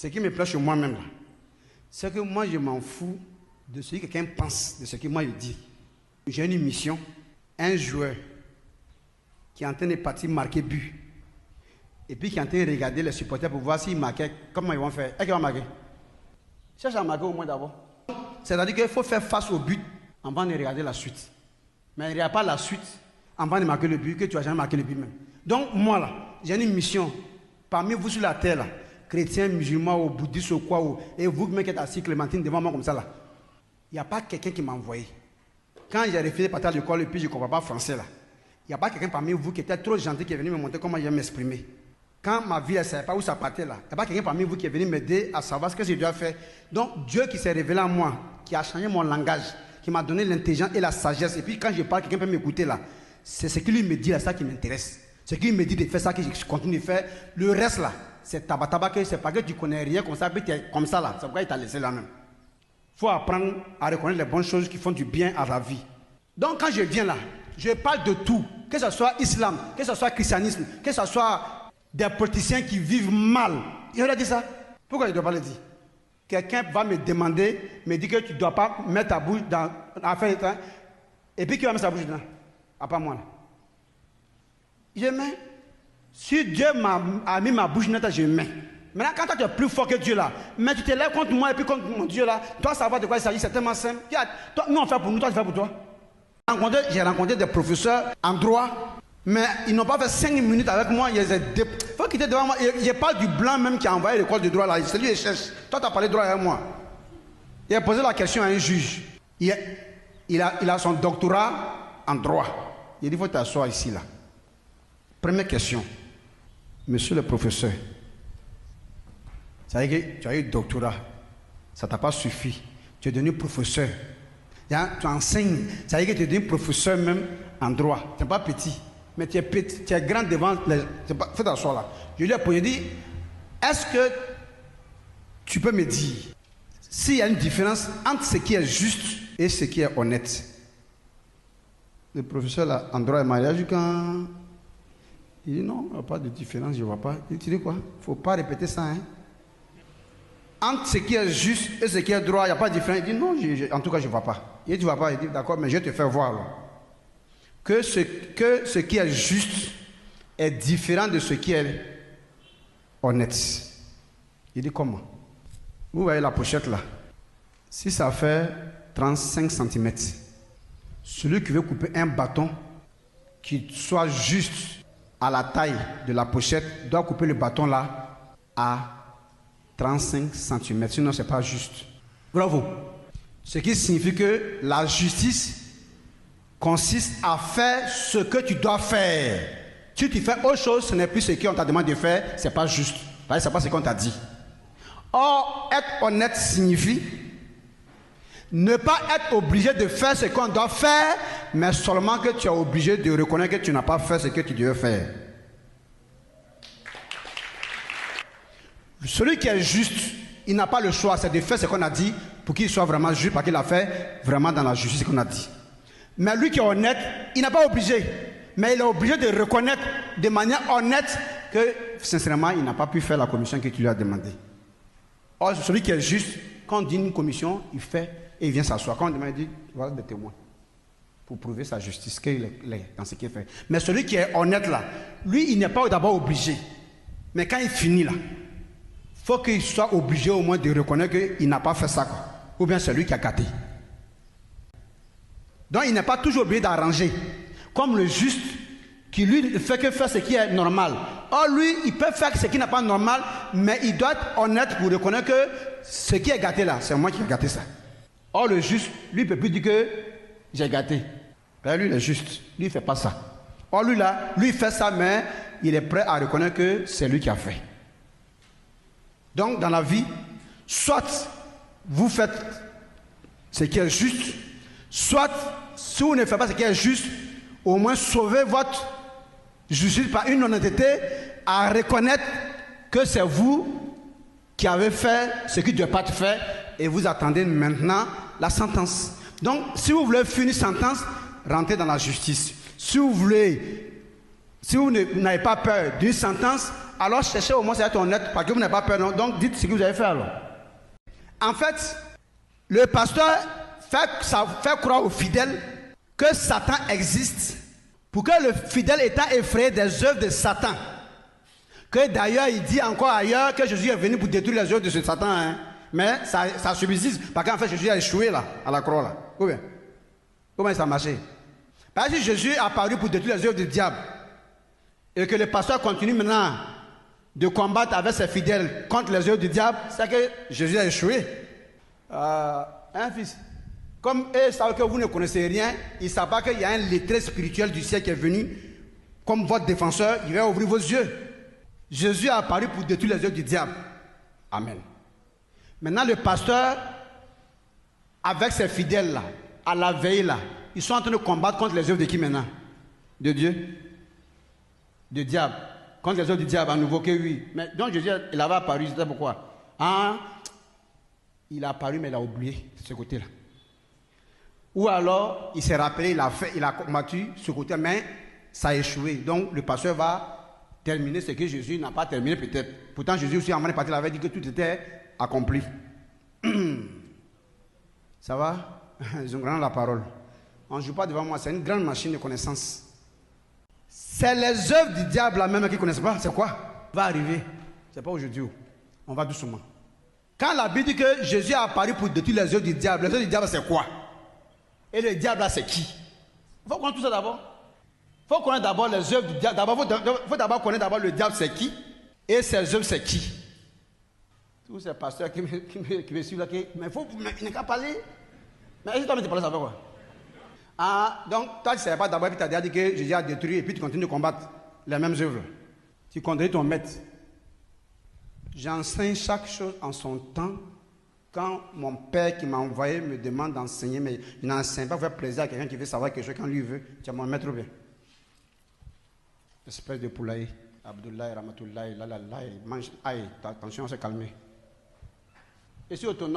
Ce qui me plaît chez moi-même, c'est que moi, je m'en fous de ce que quelqu'un pense, de ce que moi je dis. J'ai une mission, un joueur qui est en train de partir marquer but, et puis qui est en train de regarder les supporters pour voir s'ils marquaient, comment ils vont faire. Est-ce qu'ils vont marquer? Cherche à marquer au moins d'abord. C'est-à-dire qu'il faut faire face au but avant de regarder la suite. Mais il ne regarde pas la suite avant de marquer le but, que tu vas jamais marquer le but même. Donc moi là, j'ai une mission, parmi vous sur la terre là, chrétiens, musulmans, ou bouddhistes ou quoi, et vous qui êtes assis Clémentine devant moi comme ça là, il n'y a pas quelqu'un qui m'a envoyé. Quand j'ai refusé de partir à l'école et puis je ne comprends pas français là, il n'y a pas quelqu'un parmi vous qui était trop gentil qui est venu me montrer comment je vais m'exprimer. Quand ma vie, elle ne savait pas où ça partait là, il n'y a pas quelqu'un parmi vous qui est venu m'aider à savoir ce que je dois faire. Donc Dieu qui s'est révélé à moi, qui a changé mon langage, qui m'a donné l'intelligence et la sagesse. Et puis quand je parle, quelqu'un peut m'écouter là. C'est ce qu'il me dit là, ça qui m'intéresse. Ce qu'il me dit de faire ça, que je continue de faire. Le reste là, c'est tabataba, c'est pas que tu connais rien comme ça, puis tu es comme ça là. C'est pourquoi il t'a laissé là même. Il faut apprendre à reconnaître les bonnes choses qui font du bien à la vie. Donc quand je viens là, je parle de tout. Que ce soit islam, que ce soit christianisme, que ce soit des politiciens qui vivent mal. Il aurait dit ça. Pourquoi il ne doit pas le dire? Quelqu'un va me demander, me dit que tu ne dois pas mettre ta bouche dans l'affaire. Et puis qui va mettre sa bouche dedans? À part moi là. Je mets. Si Dieu a mis ma bouche nette, je mets. Maintenant, quand toi tu es plus fort que Dieu là, mais tu te lèves contre moi et puis contre mon Dieu là, toi savoir de quoi il s'agit, c'est tellement simple. Toi, nous on fait pour nous, toi tu fais pour toi. J'ai rencontré des professeurs en droit, mais ils n'ont pas fait 5 minutes avec moi. Il faut quitter devant moi. Je parle du blanc même qui a envoyé l'école de droit là. C'est lui qui cherche. Toi tu as parlé de droit avec moi. Il a posé la question à un juge. Il a son doctorat en droit. Il a dit il faut t'asseoir ici là. Première question. Monsieur le professeur, ça veut dire que tu as eu le doctorat. Ça ne t'a pas suffi. Tu es devenu professeur. Tu enseignes. Ça veut dire que tu es devenu professeur même en droit. Tu n'es pas petit. Mais tu es petit. Tu es grand devant les. Fais t'asseoir là. Je lui ai posé, dit, est-ce que tu peux me dire s'il y a une différence entre ce qui est juste et ce qui est honnête? Le professeur là, en droit et mariage, quand il dit non, il n'y a pas de différence, je ne vois pas. Il dit quoi? Il ne faut pas répéter ça. Hein? Entre ce qui est juste et ce qui est droit, il n'y a pas de différence. Il dit non, en tout cas, je ne vois pas. Il dit tu ne vois pas. Il dit d'accord, mais je vais te faire voir. Là. Que ce qui est juste est différent de ce qui est honnête. Il dit comment? Vous voyez la pochette là? Si ça fait 35 cm, celui qui veut couper un bâton qui soit juste à la taille de la pochette doit couper le bâton là à 35 cm, sinon ce n'est pas juste. Bravo. Ce qui signifie que la justice consiste à faire ce que tu dois faire. Si tu fais autre chose, ce n'est plus ce qu'on t'a demandé de faire, ce n'est pas juste. Ce n'est pas ce qu'on t'a dit. Or, être honnête signifie ne pas être obligé de faire ce qu'on doit faire, mais seulement que tu es obligé de reconnaître que tu n'as pas fait ce que tu devais faire. Celui qui est juste, il n'a pas le choix, c'est de faire ce qu'on a dit pour qu'il soit vraiment juste, parce qu'il a fait vraiment dans la justice qu'on a dit. Mais lui qui est honnête, il n'est pas obligé, mais il est obligé de reconnaître de manière honnête que, sincèrement, il n'a pas pu faire la commission que tu lui as demandé. Or, celui qui est juste, quand on dit une commission, il fait et il vient s'asseoir. Quand on demande, il dit, voilà des témoins pour prouver sa justice, qu'il est dans ce qu'il fait. Mais celui qui est honnête là, lui, il n'est pas d'abord obligé. Mais quand il finit là, il faut qu'il soit obligé au moins de reconnaître qu'il n'a pas fait ça, quoi. Ou bien c'est lui qui a gâté. Donc il n'est pas toujours obligé d'arranger. Comme le juste, qui lui ne fait que faire ce qui est normal. Or lui, il peut faire ce qui n'est pas normal, mais il doit être honnête pour reconnaître que ce qui est gâté là, c'est moi qui ai gâté ça. Or le juste, lui ne peut plus dire que j'ai gâté. Ben, lui il est juste, lui il ne fait pas ça. Or lui là, lui il fait ça, mais il est prêt à reconnaître que c'est lui qui a fait. Donc dans la vie, soit vous faites ce qui est juste, soit si vous ne faites pas ce qui est juste, au moins sauvez votre justice par une honnêteté à reconnaître que c'est vous qui avez fait ce qui ne doit pas être fait et vous attendez maintenant la sentence. Donc si vous voulez finir une sentence, rentrez dans la justice. Si vous n'avez pas peur d'une sentence, alors cherchez au moins à être honnête, parce que vous n'avez pas peur, non? Donc dites ce que vous avez fait alors. En fait, le pasteur fait croire aux fidèles que Satan existe, pour que le fidèle étant effrayé des œuvres de Satan, que d'ailleurs il dit encore ailleurs que Jésus est venu pour détruire les œuvres de ce Satan, hein? Mais ça subsiste, parce qu'en fait Jésus a échoué là, à la croix là. Comment ça a marché? Parce que Jésus est apparu pour détruire les œuvres du diable, et que le pasteur continue maintenant de combattre avec ses fidèles contre les œuvres du diable, c'est que Jésus a échoué. Un fils. Comme eux savent que vous ne connaissez rien, ils ne savent pas qu'il y a un lettré spirituel du ciel qui est venu, comme votre défenseur, il va ouvrir vos yeux. Jésus a apparu pour détruire les œuvres du diable. Amen. Maintenant, le pasteur, avec ses fidèles là, à la veille là, ils sont en train de combattre contre les œuvres de qui maintenant? De Dieu? De diable. Contre les œuvres du diable, à nouveau que oui. Mais donc Jésus, il avait apparu, c'était pourquoi? Il a apparu, mais il a oublié ce côté-là. Ou alors, il s'est rappelé, il a combattu ce côté, mais ça a échoué. Donc, le pasteur va terminer ce que Jésus n'a pas terminé peut-être. Pourtant, Jésus aussi, avant de partir, il avait dit que tout était accompli. Ça va? Ils ont grand la parole. On ne joue pas devant moi, c'est une grande machine de connaissance. C'est les œuvres du diable là même qu'ils ne connaissent pas. C'est quoi? Va arriver. C'est pas aujourd'hui. On va doucement. Quand la Bible dit que Jésus a apparu pour détruire les œuvres du diable, les œuvres du diable c'est quoi? Et le diable là c'est qui? Il faut connaître tout ça d'abord. Il faut connaître d'abord les œuvres du diable. Il faut d'abord connaître d'abord le diable c'est qui? Et ses œuvres c'est qui? Tous ces pasteurs qui me suivent là, mais il n'a qu'à parler. Mais est-ce que toi, tu parles ça avec quoi? Donc, toi, tu ne savais pas d'abord, puis tu as dit que Jésus a détruit, et puis tu continues de combattre les mêmes œuvres. Tu contredis ton maître. J'enseigne chaque chose en son temps. Quand mon père qui m'a envoyé me demande d'enseigner, mais je n'enseigne pas pour faire plaisir à quelqu'un qui veut savoir quelque chose quand lui veut. Tu as mon maître ou bien? Espèce de poulailler. Abdoulaye, Ramatoulaye, lalalaye, mange. Aïe, attention, on s'est calmé. Et si autonome.